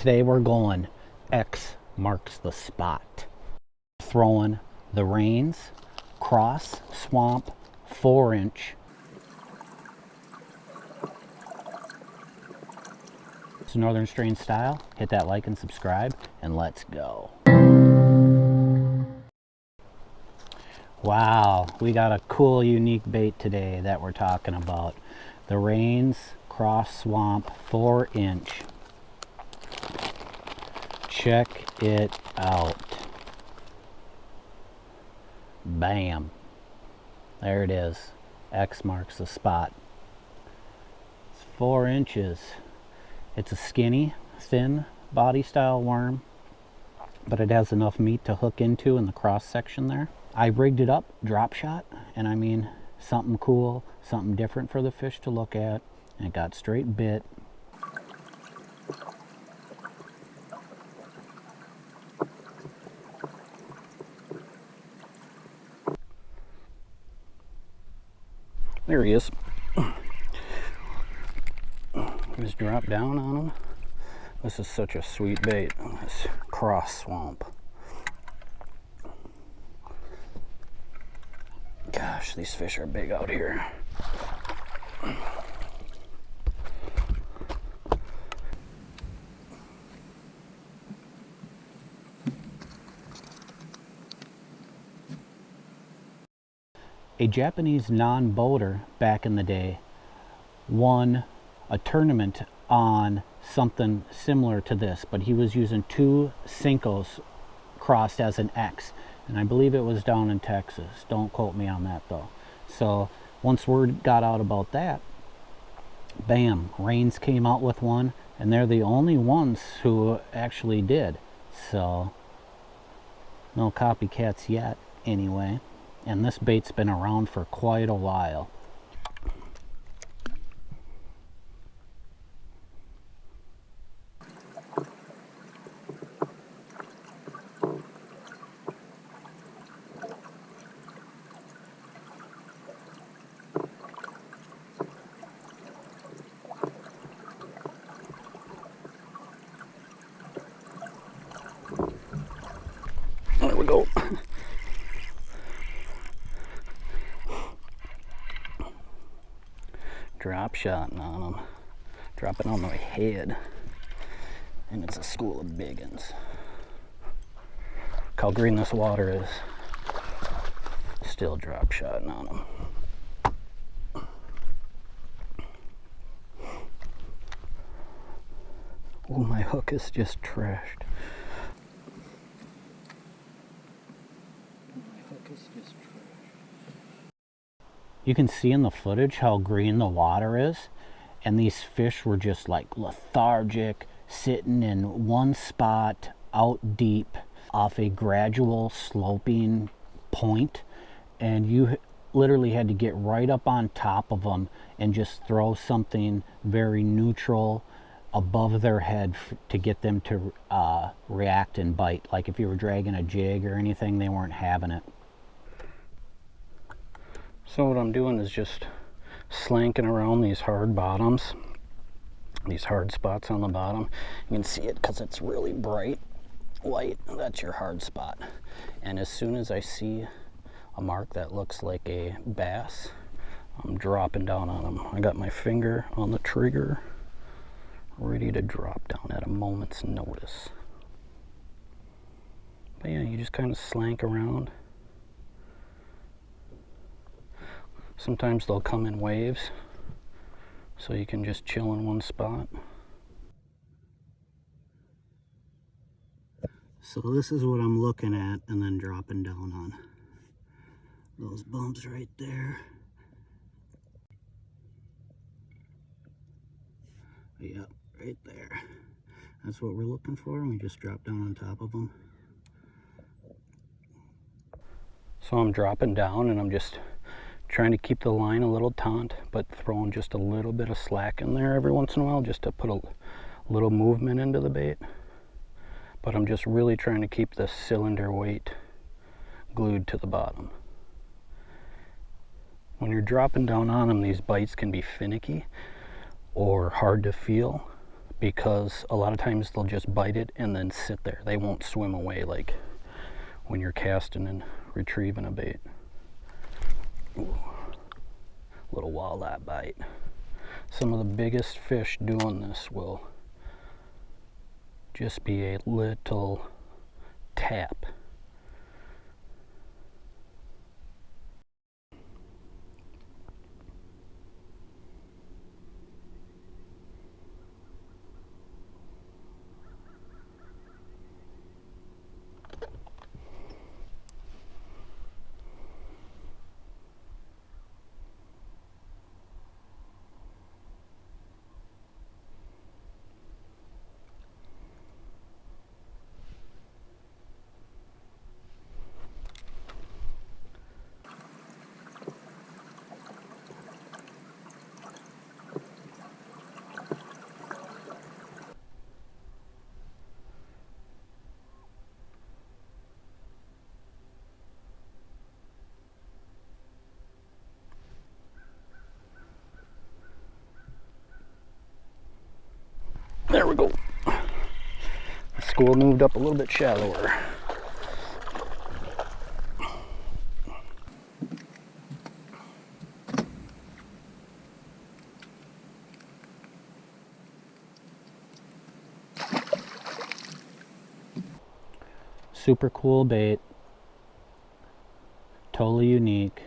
Today we're going X marks the spot. Throwing the Reins Cross Swamp 4-inch. It's Northern Strain style. Hit that like and subscribe, and let's go. Wow, we got a cool, unique bait today that we're talking about. The Reins Cross Swamp 4-inch. Check it out. Bam. There it is. X marks the spot. It's 4 inches. It's a skinny, thin body style worm, but it has enough meat to hook into in the cross section there. I rigged it up, drop shot, and I mean something cool, something different for the fish to look at. And it got straight bit. There he is. Just drop down on him. This is such a sweet bait, this cross swamp. Gosh, these fish are big out here. A Japanese non-boater back in the day won a tournament on something similar to this, but he was using 2 Cincos crossed as an X, and I believe it was down in Texas. Don't quote me on that though. So once word got out about that, bam, Reins came out with one, and they're the only ones who actually did. So no copycats yet anyway. And this bait's been around for quite a while. There we go. Drop shotting on them, dropping on my head, and it's a school of biggins. Look how green this water is. Still drop shotting on them. Oh, my hook is just trashed. You can see in the footage how green the water is, and these fish were just like lethargic, sitting in one spot out deep off a gradual sloping point, and you literally had to get right up on top of them and just throw something very neutral above their head to get them to react and bite. Like if you were dragging a jig or anything, they weren't having it. So what I'm doing is just slanking around these hard bottoms, these hard spots on the bottom. You can see it because it's really bright white. That's your hard spot. And as soon as I see a mark that looks like a bass, I'm dropping down on them. I got my finger on the trigger, ready to drop down at a moment's notice. But yeah, you just kind of slank around. Sometimes they'll come in waves, so you can just chill in one spot. So this is what I'm looking at and then dropping down on. Those bumps right there. Yep, right there. That's what we're looking for, and we just drop down on top of them. So I'm dropping down and I'm just trying to keep the line a little taut, but throwing just a little bit of slack in there every once in a while just to put a little movement into the bait. But I'm just really trying to keep the cylinder weight glued to the bottom. When you're dropping down on them, these bites can be finicky or hard to feel, because a lot of times they'll just bite it and then sit there. They won't swim away like when you're casting and retrieving a bait. Ooh, little walleye bite. Some of the biggest fish doing this will just be a little tap. There we go. The school moved up a little bit shallower. Super cool bait. Totally unique.